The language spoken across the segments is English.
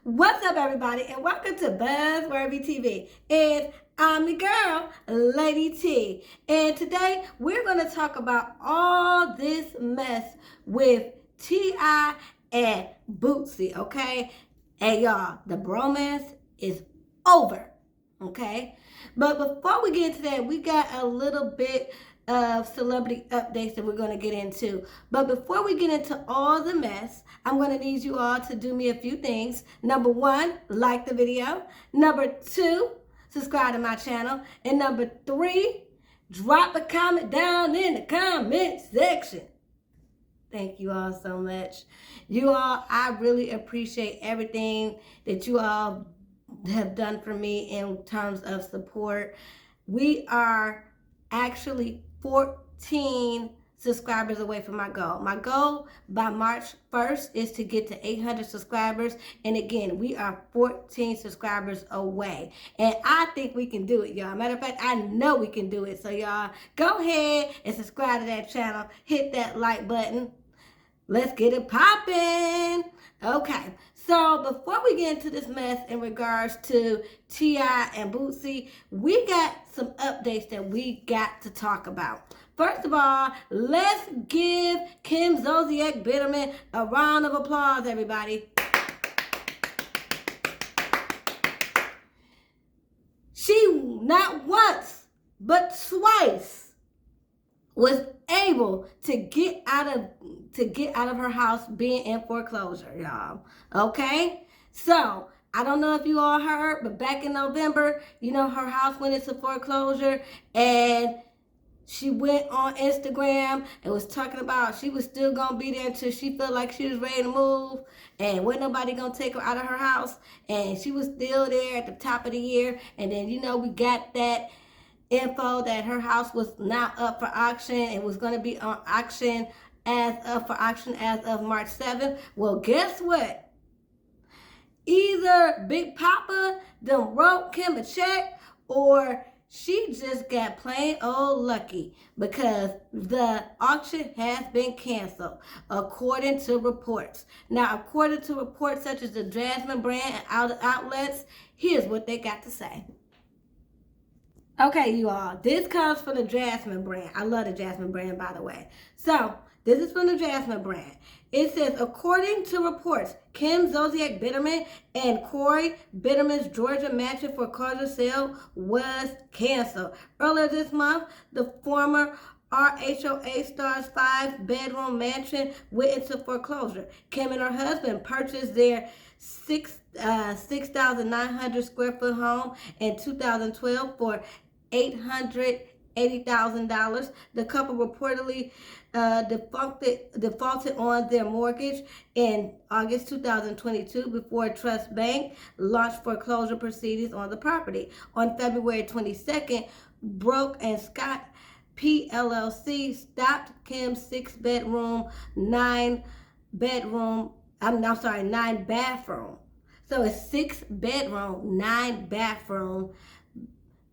What's up, everybody, and welcome to Buzzworthy TV. And I'm the girl, Lady T. And today we're going to talk about all this mess with T.I. and Bootsy, okay? Hey, y'all, the bromance is over, okay? But before we get into that, we got a little bit of celebrity updates that we're going to get into. But before we get into all the mess, I'm going to need you all to do me a few things. Number one, like the video. Number two, subscribe to my channel. And number three, drop a comment down in the comment section. Thank you all so much. You all, I really appreciate everything that you all have done for me in terms of support. We are actually 14 subscribers away from my goal. My goal by March 1st is to get to 800 subscribers. And again, we are 14 subscribers away. And I think we can do it, y'all. Matter of fact, I know we can do it. So y'all, go ahead and subscribe to that channel. Hit that like button. Let's get it popping. Okay, so before we get into this mess in regards to T.I. and Bootsy, we got some updates that we got to talk about. First of all, let's give Kim Zolciak Bitterman a round of applause, everybody. She not once, but twice was able to get out of her house being in foreclosure, y'all. Okay? So, I don't know if you all heard, but back in November, you know, her house went into foreclosure, and she went on Instagram and was talking about she was still gonna be there until she felt like she was ready to move, and wasn't nobody gonna take her out of her house, and she was still there at the top of the year. And then, you know, we got that info that her house was now up for auction. It was going to be on auction as of March 7th. Well, guess what? Either Big Papa done wrote Kim a check, or she just got plain old lucky, because the auction has been canceled, according to reports. Now, according to reports such as the Jasmine brand and outlets, here's what they got to say. Okay, you all, this comes from the Jasmine brand. I love the Jasmine brand, by the way. So, this is from the Jasmine brand. It says, according to reports, Kim Zolciak Bitterman and Corey Bitterman's Georgia mansion foreclosure sale was canceled. Earlier this month, the former RHOA Stars 5-bedroom mansion went into foreclosure. Kim and her husband purchased their 6,900 square foot home in 2012 for $880,000. The couple reportedly defaulted on their mortgage in August 2022 before Trust Bank launched foreclosure proceedings on the property. On February 22nd, Broke and Scott PLLC stopped Kim's 9 bathroom. So a 6-bedroom, 9-bathroom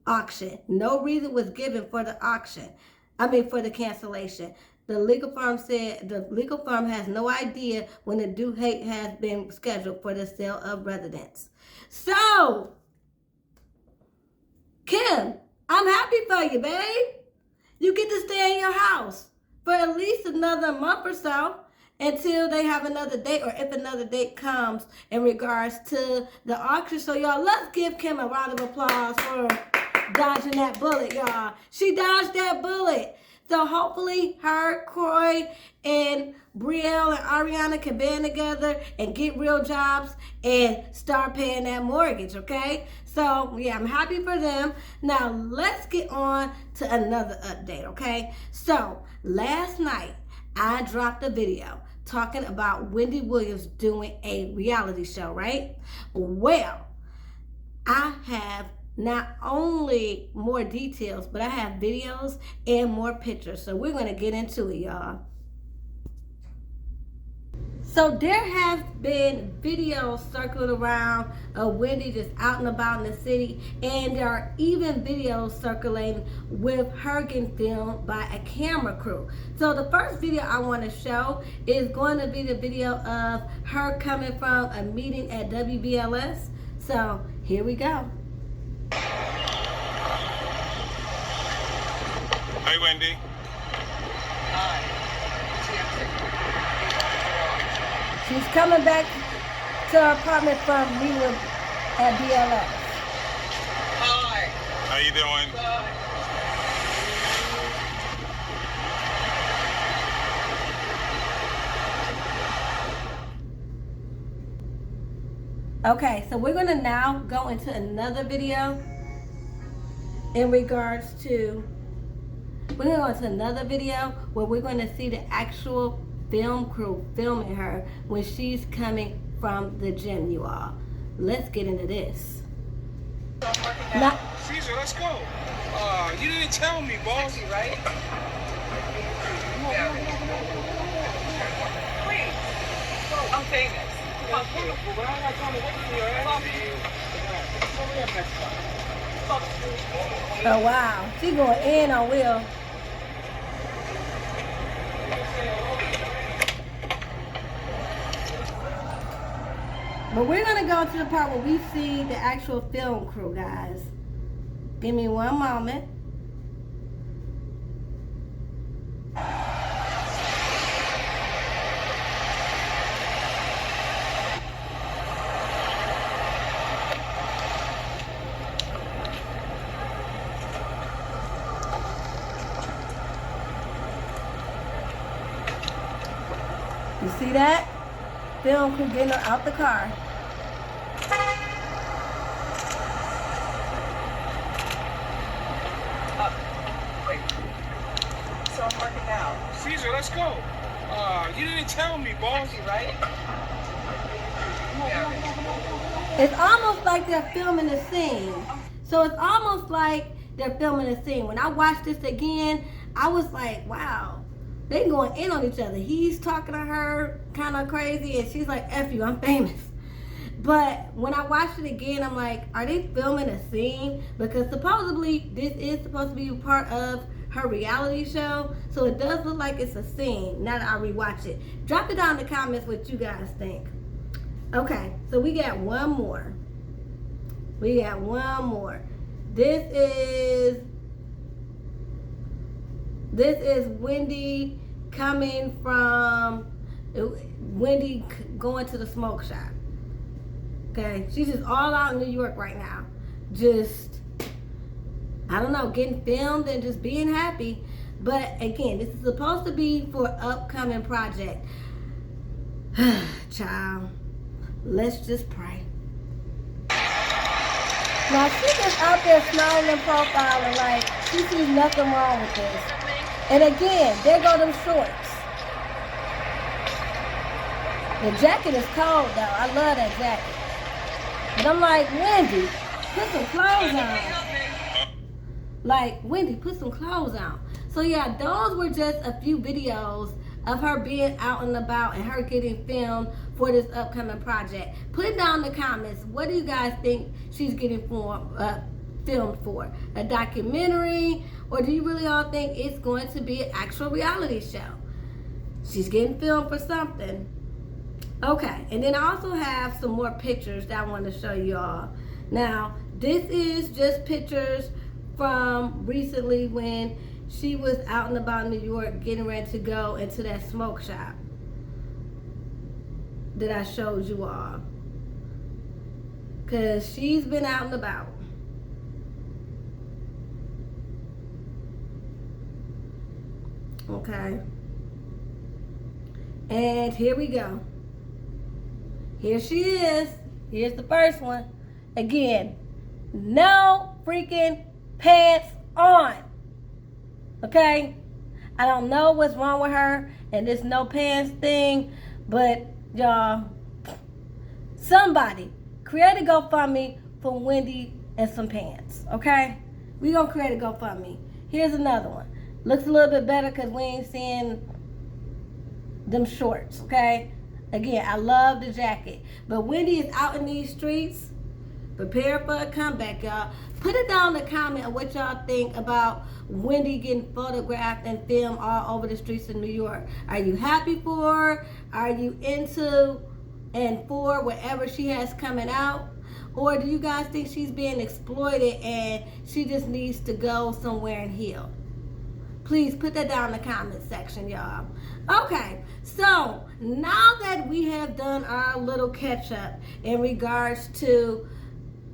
auction. No reason was given for the for the cancellation. The legal firm said the legal firm has no idea when the due date has been scheduled for the sale of residence. So, Kim, I'm happy for you, babe. You get to stay in your house for at least another month or so, until they have another date, or if another date comes in regards to the auction. So, y'all, let's give Kim a round of applause for dodging that bullet, y'all. She dodged that bullet. So hopefully her, Corey, and Brielle and Ariana can band together and get real jobs and start paying that mortgage, okay? So, yeah, I'm happy for them. Now, let's get on to another update, okay? So, last night, I dropped a video talking about Wendy Williams doing a reality show, right? Well, I have not only more details, but I have videos and more pictures. So we're going to get into it, y'all. So there have been videos circling around of Wendy just out and about in the city, and there are even videos circulating with her getting filmed by a camera crew. So the first video I want to show is going to be the video of her coming from a meeting at WBLS. So here we go. Hi, Wendy. She's coming back to her apartment from meeting at BLS. Hi. How you doing? Okay, so we're gonna now go into another video in regards to, we're gonna go into another video where we're gonna see the actual film crew filming her when she's coming from the gym, you all. Let's get into this. Now, Caesar, let's go. You didn't tell me, boss. Right? Please. I'm famous. Oh wow, she going in on Will. But we're gonna go to the part where we see the actual film crew, guys. Give me one moment. You see that? Film crew getting her out the car. Wait. So I'm working out. Caesar, let's go. You didn't tell me, boss. Right? It's almost like they're filming a scene. So it's almost like they're filming a scene. When I watched this again, I was like, wow. They going in on each other. He's talking to her kind of crazy, and she's like, F you, I'm famous. But when I watched it again, I'm like, are they filming a scene? Because supposedly this is supposed to be part of her reality show. So it does look like it's a scene now that I rewatch it. Drop it down in the comments what you guys think. Okay, so we got one more. This is Wendy coming from, Wendy going to the smoke shop. Okay, she's just all out in New York right now. Just, I don't know, getting filmed and just being happy. But again, this is supposed to be for an upcoming project. Child, let's just pray. Now she's just out there smiling and profiling like she sees nothing wrong with this. And again, there go them shorts. The jacket is cold though. I love that jacket. But I'm like, Wendy, put some clothes on. Like, Wendy, put some clothes on. So yeah, those were just a few videos of her being out and about and her getting filmed for this upcoming project. Put it down in the comments. What do you guys think she's getting filmed for? A documentary? Or do you really all think it's going to be an actual reality show? She's getting filmed for something. Okay, and then I also have some more pictures that I want to show you all. Now, this is just pictures from recently when she was out and about in New York getting ready to go into that smoke shop that I showed you all. Because she's been out and about. Okay. And here we go. Here she is. Here's the first one. Again, no freaking pants on. Okay? I don't know what's wrong with her and this no pants thing, but y'all, somebody create a GoFundMe for Wendy and some pants, okay? We gonna create a GoFundMe. Here's another one. Looks a little bit better because we ain't seeing them shorts, okay? Again, I love the jacket. But Wendy is out in these streets. Prepare for a comeback, y'all. Put it down in the comment of what y'all think about Wendy getting photographed and filmed all over the streets of New York. Are you happy for her? Are you into and for whatever she has coming out? Or do you guys think she's being exploited and she just needs to go somewhere and heal? Please put that down in the comment section, y'all. Okay, so now that we have done our little catch up in regards to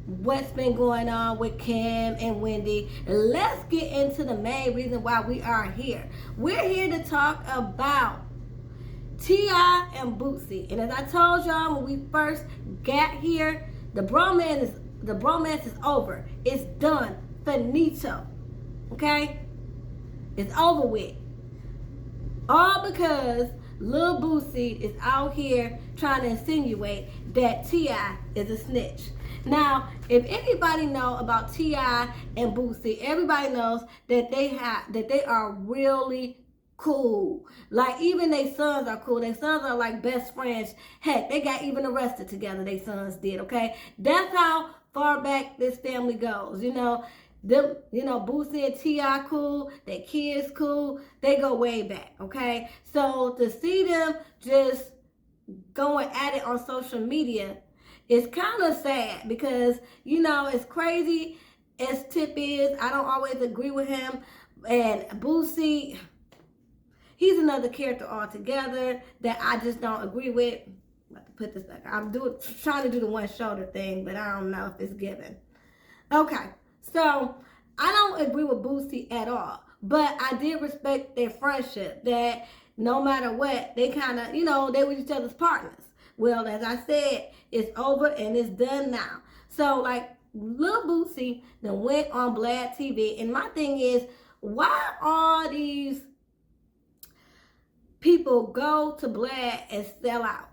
what's been going on with Kim and Wendy, let's get into the main reason why we are here. We're here to talk about T.I. and Boosie. And as I told y'all when we first got here, the bromance is over. It's done. Finito. Okay? It's over with. All because Lil Boosie is out here trying to insinuate that T.I. is a snitch. Now, if anybody know about T.I. and Boosie, everybody knows that they are really cool. Like, even their sons are cool. Their sons are like best friends. Heck, they got even arrested together. Their sons did, okay? That's how far back this family goes, you know. Them, you know, Boosie and T.I. cool, their kids cool, they go way back, okay? So to see them just going at it on social media is kind of sad because, you know, as crazy as Tip is, I don't always agree with him. And Boosie, he's another character altogether that I just don't agree with. I'm about to put this back. Trying to do the one shoulder thing, but I don't know if it's given. Okay. So, I don't agree with Boosie at all. But I did respect their friendship. That no matter what, they kind of, you know, they were each other's partners. Well, as I said, it's over and it's done now. So, like, Lil Boosie then went on Vlad TV. And my thing is, why all these people go to Vlad and sell out?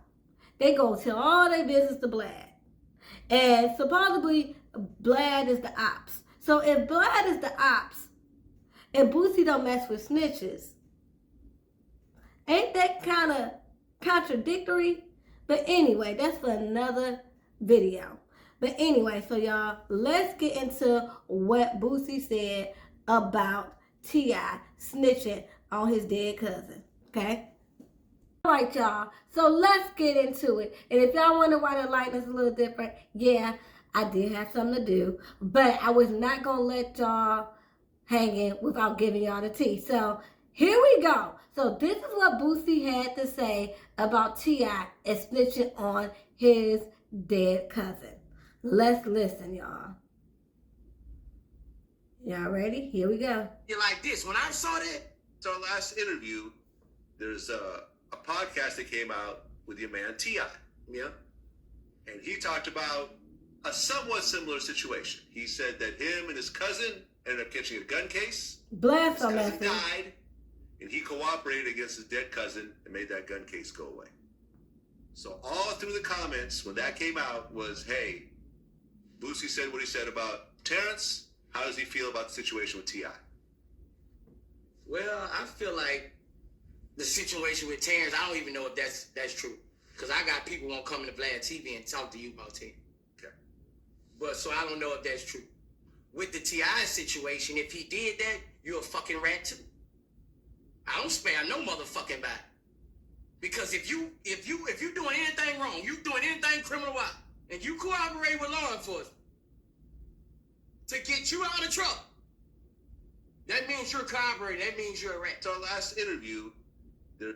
They go tell all their business to Vlad. And supposedly, Vlad is the ops. So if Vlad is the ops and Boosie don't mess with snitches, ain't that kind of contradictory? But anyway, that's for another video. But anyway, so y'all, let's get into what Boosie said about T.I. snitching on his dead cousin. Okay? All right, y'all. So let's get into it. And if y'all wonder why the lighting is a little different, yeah, I did have something to do. But I was not going to let y'all hang in without giving y'all the tea. So here we go. So this is what Boosie had to say about T.I. and snitching on his dead cousin. Let's listen, y'all. Y'all ready? Here we go. You like this. When I saw that, So our last interview, there's a podcast that came out with your man T.I. yeah, And he talked about a somewhat similar situation. He said that him and his cousin ended up catching a gun case. Blast His on cousin that thing. died, and he cooperated against his dead cousin and made that gun case go away. So all through the comments when that came out was, hey, Boosie said what he said about Terrence. How does he feel about the situation with T.I.? well, I feel like the situation with Terrence, I don't even know if that's true. Because I got people who won't come to Vlad TV and talk to you about Terrence. Okay. But so I don't know if that's true. With the T.I. situation, if he did that, you're a fucking rat too. I don't spare no motherfucking body. Because if you doing anything wrong, you doing anything criminal wise, and you cooperate with law enforcement to get you out of trouble, that means you're cooperating. That means you're a rat. So our last interview, there,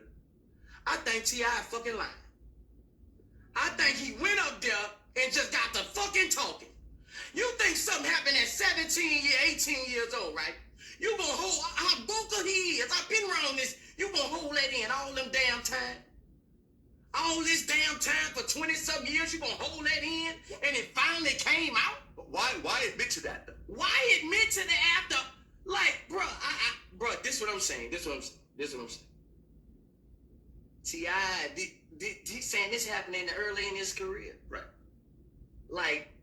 I think T.I. fucking lying. I think he went up there and just got the fucking talking. You think something happened at 18 years old, right? You gonna hold how vocal he is. I've been around this. You gonna hold that in all them damn time? All this damn time for 20-something years, you gonna hold that in? And it finally came out? why admit to that though? Why admit to the after? Like, bruh, this what I'm saying. This what I'm saying. T.I., he's saying this happened early in his career. Right. Like,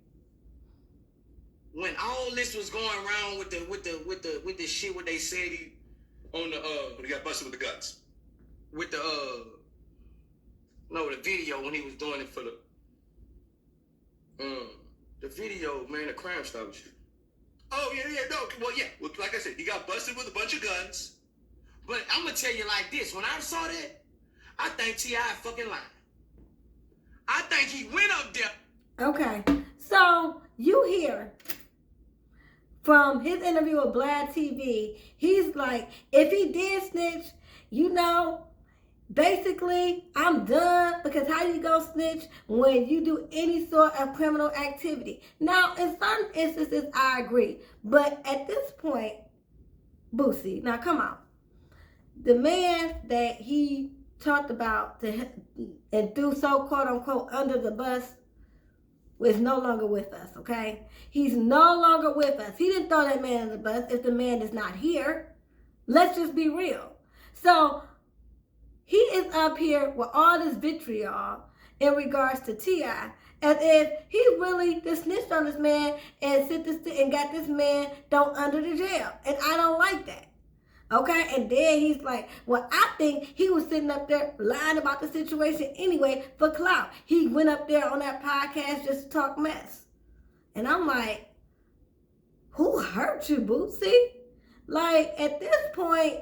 when all this was going around with the shit what they said he on the When he got busted with the guns. with the the video when he was doing it for the video, man, the Crime Stoppers shit. Oh yeah, no. Well, yeah. Well, like I said, he got busted with a bunch of guns. But I'm gonna tell you like this: when I saw that, I think T.I. fucking lying. I think he went up there. Okay, so you hear from his interview with Vlad TV, he's like, if he did snitch, basically, I'm done, because how you gonna snitch when you do any sort of criminal activity? Now, in some instances, I agree, but at this point, Boosie, now come on. The man that he talked about and threw so quote-unquote under the bus is no longer with us, okay? He's no longer with us. He didn't throw that man under the bus if the man is not here. Let's just be real. So, he is up here with all this vitriol in regards to T.I. as if he really just snitched on this man and got this man thrown under the jail. And I don't like that. Okay? And then he's like, well, I think he was sitting up there lying about the situation anyway for clout. He went up there on that podcast just to talk mess. And I'm like, who hurt you, Boosie? Like, at this point,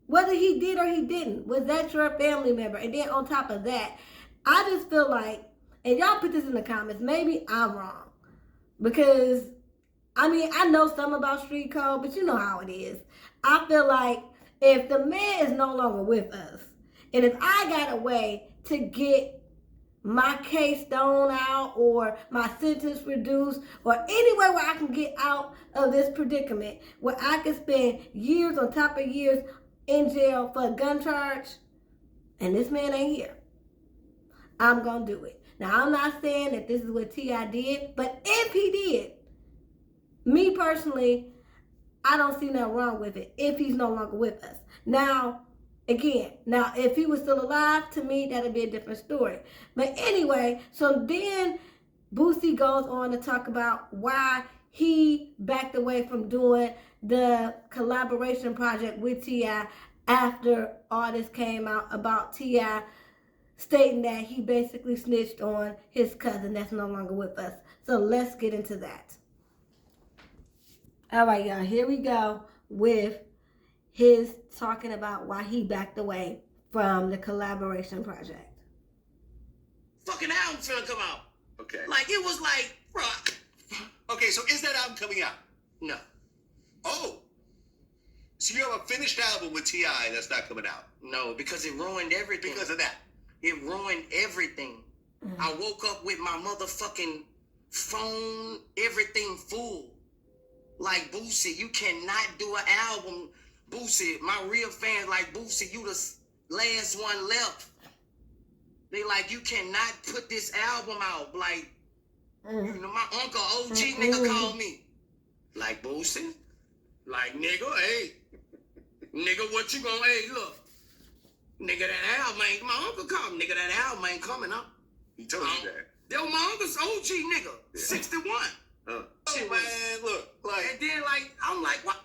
whether he did or he didn't, was that your family member? And then on top of that, I just feel like, and y'all put this in the comments, maybe I'm wrong. Because, I mean, I know some about street code, but you know how it is. I feel like if the man is no longer with us, and if I got a way to get my case thrown out or my sentence reduced or any way where I can get out of this predicament, where I can spend years on top of years in jail for a gun charge, and this man ain't here, I'm gonna do it. Now, I'm not saying that this is what T.I. did, but if he did, me personally, I don't see nothing wrong with it if he's no longer with us. Now, again, if he was still alive, to me, that'd be a different story. But anyway, so then Boosie goes on to talk about why he backed away from doing the collaboration project with T.I. after all this came out about T.I. stating that he basically snitched on his cousin that's no longer with us. So let's get into that. All right, y'all, here we go with his talking about why he backed away from the collaboration project. Fucking album's gonna come out. Okay. Like, it was like, bro. Okay, so is that album coming out? No. Oh. So you have a finished album with T.I. that's not coming out? No, because it ruined everything. Because of that? It ruined everything. Mm-hmm. I woke up with my motherfucking phone, everything full. Like, Boosie, you cannot do an album. Boosie, my real fans like, Boosie, you the last one left. They like, you cannot put this album out. Like, you know, my uncle OG nigga called me. Like, Boosie, like, nigga, hey, nigga, what you gonna, hey, look, nigga, that album ain't, my uncle called me, nigga, that album ain't coming up. He told you that. That was my uncle's OG nigga, 61. Oh, man, look, like. And then, like, I'm like, what?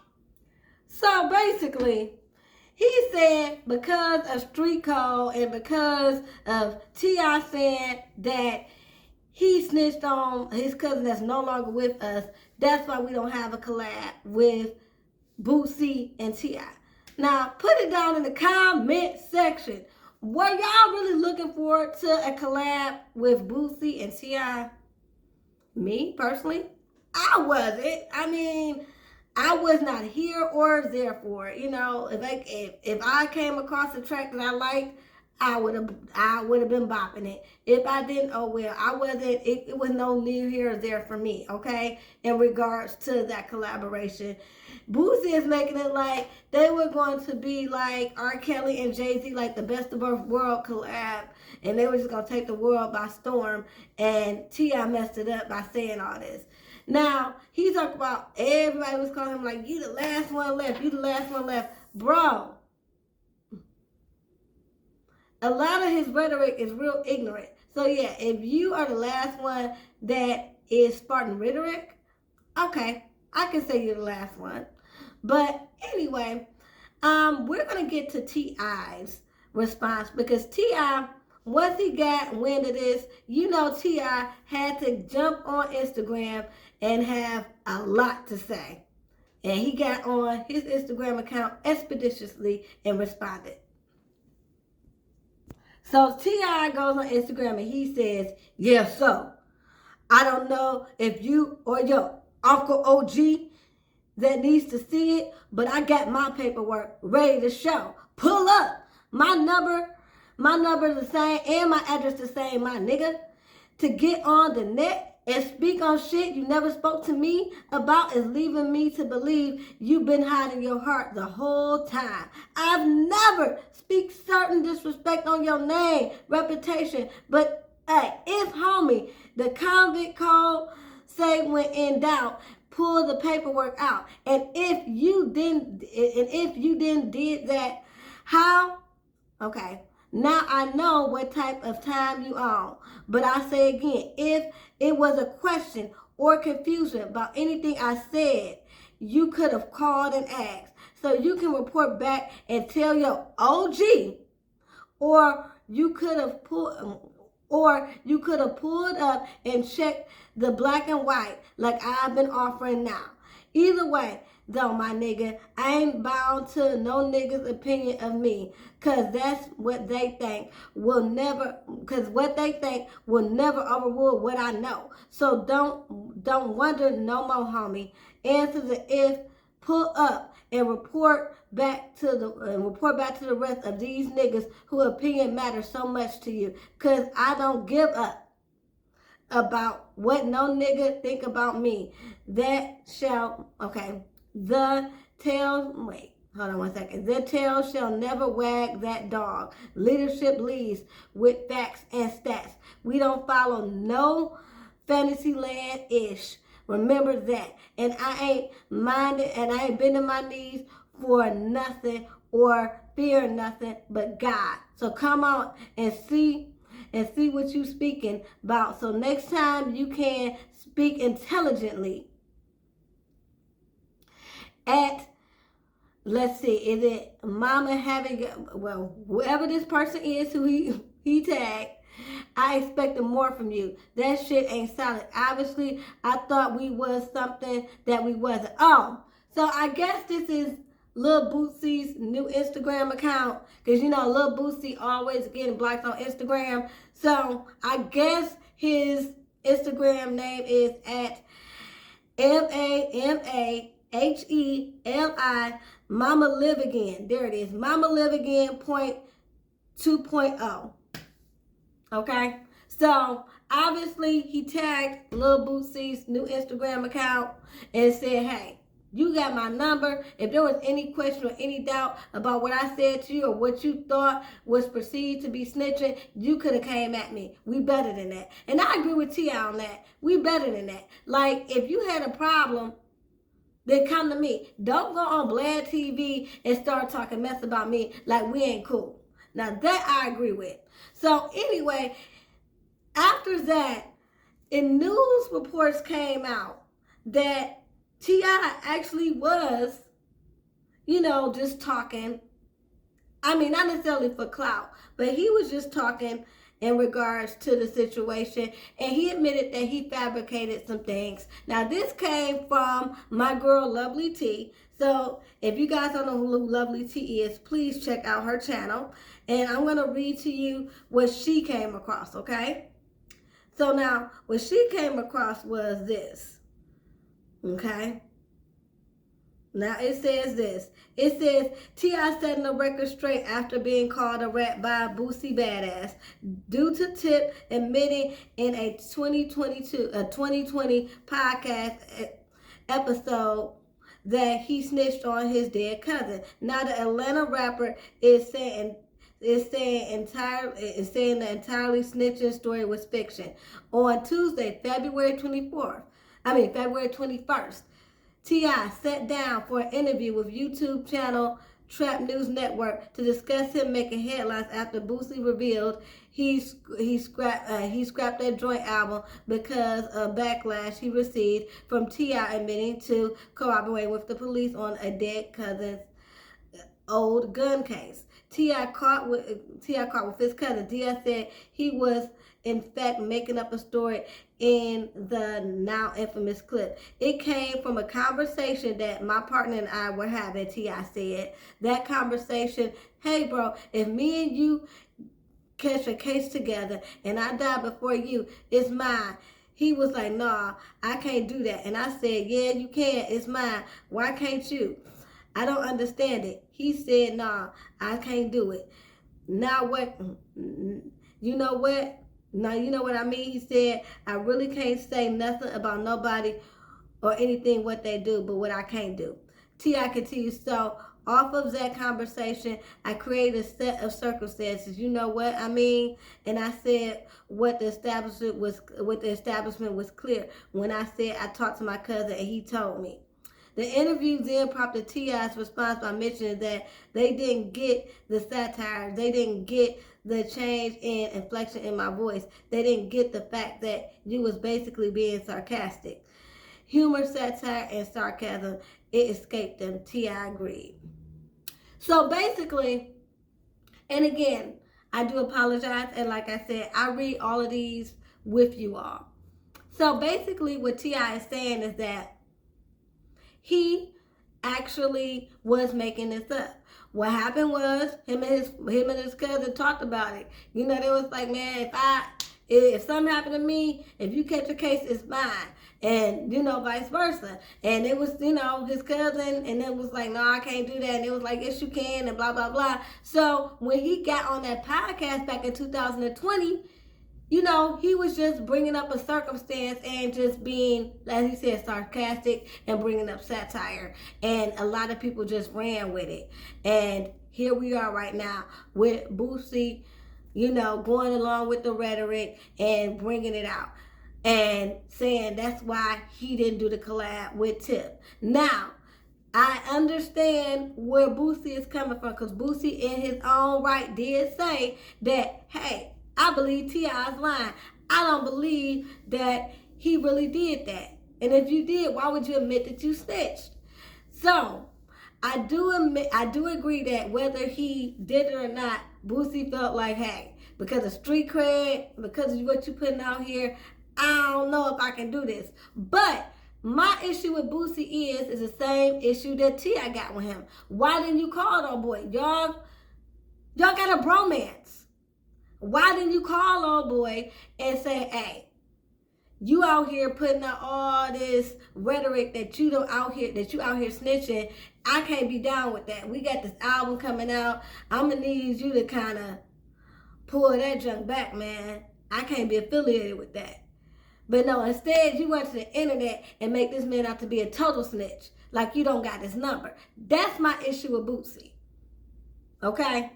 So basically, he said because of street code and because of T.I. saying that he snitched on his cousin that's no longer with us, that's why we don't have a collab with Boosie and T.I. Now, put it down in the comment section. Were y'all really looking forward to a collab with Boosie and T.I.? Me, personally, I wasn't. I mean, I was not here or there for it. You know, if I came across a track that I liked, I would have been bopping it. If I didn't, oh well, I wasn't. It was no near here or there for me. Okay, in regards to that collaboration, Boosie is making it like they were going to be like R. Kelly and Jay-Z, like the best of both worlds collab, and they were just gonna take the world by storm. And T.I. messed it up by saying all this. Now, he talked about everybody was calling him like, you the last one left, you the last one left. Bro, a lot of his rhetoric is real ignorant. So yeah, if you are the last one that is Spartan rhetoric, Okay, I can say you're the last one. But anyway, we're gonna get to T.I.'s response because T.I., once he got wind of this, you know T.I. had to jump on Instagram and have a lot to say. And he got on his Instagram account expeditiously and responded. So T.I. goes on Instagram and he says, yeah, so I don't know if you or your Uncle OG that needs to see it, but I got my paperwork ready to show. Pull up. My number the same and my address the same, my nigga. To get on the net and speak on shit you never spoke to me about is leaving me to believe you've been hiding your heart the whole time. I've never speak certain disrespect on your name, reputation, but hey, if homie, the convict code say when in doubt, pull the paperwork out. And if you didn't did that, how? Okay. Now I know what type of time you on. But I say again, if it was a question or confusion about anything I said, you could have called and asked. So you can report back and tell your OG, or you could have pulled up and checked the black and white like I've been offering now. Either way, though, my nigga, I ain't bound to no nigga's opinion of me, cause that's what they think will never overrule what I know. So don't wonder no more, homie. Answer the if, pull up and report back to the rest of these niggas whose opinion matters so much to you, cause I don't give up about what no nigga think about me. The tail shall never wag that dog. Leadership leads with facts and stats. We don't follow no fantasy land ish. Remember that. And I ain't bending my knees for nothing or fear nothing but God. So come on and see what you speaking about. So next time you can speak intelligently. Let's see, is it Mama having, well, whoever this person is who he tagged, I expected more from you. That shit ain't solid. Obviously, I thought we was something that we wasn't. Oh, so I guess this is Lil Boosie's new Instagram account. Because, you know, Lil Boosie always getting blocked on Instagram. So I guess his Instagram name is at MAMAHELI Mama Live Again. There it is. Mama Live Again point 2.0. Okay? So, obviously, he tagged Lil Boosie's new Instagram account and said, hey, you got my number. If there was any question or any doubt about what I said to you or what you thought was perceived to be snitching, you could have came at me. We better than that. And I agree with T.I. on that. We better than that. Like, if you had a problem, then come to me. Don't go on Vlad TV and start talking mess about me like we ain't cool. Now that I agree with. So anyway, after that, news reports came out that T.I. actually was, you know, just talking. I mean, not necessarily for clout, but he was just talking in regards to the situation, and he admitted that he fabricated some things. Now, this came from my girl, Lovely T. So, if you guys don't know who Lovely T is, please check out her channel, and I'm going to read to you what she came across, okay? So, now, what she came across was this, okay? Now, it says this. It says, T.I. setting the record straight after being called a rat by Boosie Badass due to Tip admitting in a 2020 podcast episode that he snitched on his dead cousin. Now, the Atlanta rapper is saying the entirely snitching story was fiction. On Tuesday, February 21st, T.I. sat down for an interview with YouTube channel Trap News Network to discuss him making headlines after Boosie revealed he scrapped that joint album because of backlash he received from T.I. admitting to cooperating with the police on a dead cousin's old gun case. T.I. caught with his cousin. T.I. said he was in fact making up a story in the now infamous clip. It came from a conversation that my partner and I were having, T.I. said. That conversation, hey bro, if me and you catch a case together and I die before you, it's mine. He was like, nah, I can't do that. And I said, yeah, you can, it's mine. Why can't you? I don't understand it. He said, nah, I can't do it. Now what? You know what? Now you know what I mean? He said, I really can't say nothing about nobody or anything what they do, but what I can't do. T.I. continues, so off of that conversation, I created a set of circumstances. You know what I mean? And I said what the establishment was clear. When I said I talked to my cousin and he told me. The interview then prompted T.I.'s response by mentioning that they didn't get the satire. They didn't get the change in inflection in my voice. They didn't get the fact that you was basically being sarcastic. Humor, satire, and sarcasm, it escaped them. T.I. agreed. So basically, and again, I do apologize. And like I said, I read all of these with you all. So basically what T.I. is saying is that he actually was making this up. What happened was him and his cousin talked about it. You know, they was like, man, if something happened to me, if you catch a case, it's mine. And, you know, vice versa. And it was, you know, his cousin, and it was like, no, I can't do that. And it was like, yes, you can, and blah, blah, blah. So when he got on that podcast back in 2020, you know, he was just bringing up a circumstance and just being, as he said, sarcastic and bringing up satire. And a lot of people just ran with it. And here we are right now with Boosie, you know, going along with the rhetoric and bringing it out. And saying that's why he didn't do the collab with Tip. Now, I understand where Boosie is coming from, because Boosie in his own right did say that, hey, I believe T.I.'s lying. I don't believe that he really did that. And if you did, why would you admit that you snitched? So, I do agree that whether he did it or not, Boosie felt like, hey, because of street cred, because of what you're putting out here, I don't know if I can do this. But my issue with Boosie is the same issue that T.I. got with him. Why didn't you call old boy? Y'all got a bromance. Why didn't you call old boy and say, hey, you out here putting out all this rhetoric that you out here snitching. I can't be down with that. We got this album coming out. I'm gonna need you to kind of pull that junk back, man. I can't be affiliated with that. But no, instead you went to the internet and make this man out to be a total snitch. Like you don't got his number. That's my issue with Boosie. Okay?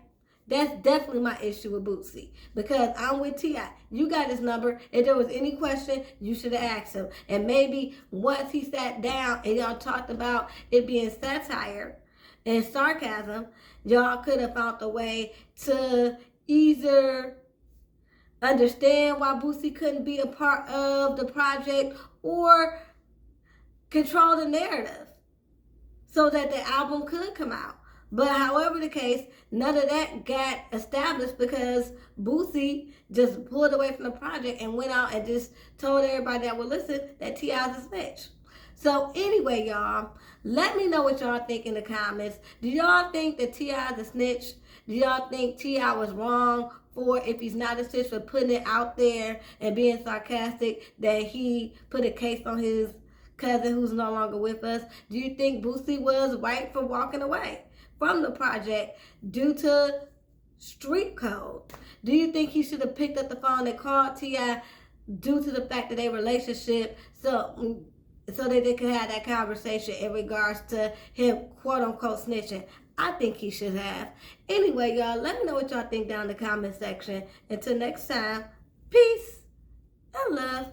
That's definitely my issue with Boosie. Because I'm with T.I. You got his number. If there was any question, you should have asked him. And maybe once he sat down and y'all talked about it being satire and sarcasm, y'all could have found a way to either understand why Boosie couldn't be a part of the project or control the narrative so that the album could come out. But however the case, none of that got established because Boosie just pulled away from the project and went out and just told everybody that would listen that T.I.'s a snitch. So anyway, y'all, let me know what y'all think in the comments. Do y'all think that T.I.'s a snitch? Do y'all think T.I. was wrong for, if he's not a snitch, for putting it out there and being sarcastic, that he put a case on his cousin who's no longer with us? Do you think Boosie was right for walking away from the project due to street code? Do you think he should have picked up the phone and called T.I. due to the fact that their relationship, so that they could have that conversation in regards to him quote unquote snitching? I think he should have. Anyway, y'all, let me know what y'all think down in the comment section. Until next time, peace and love.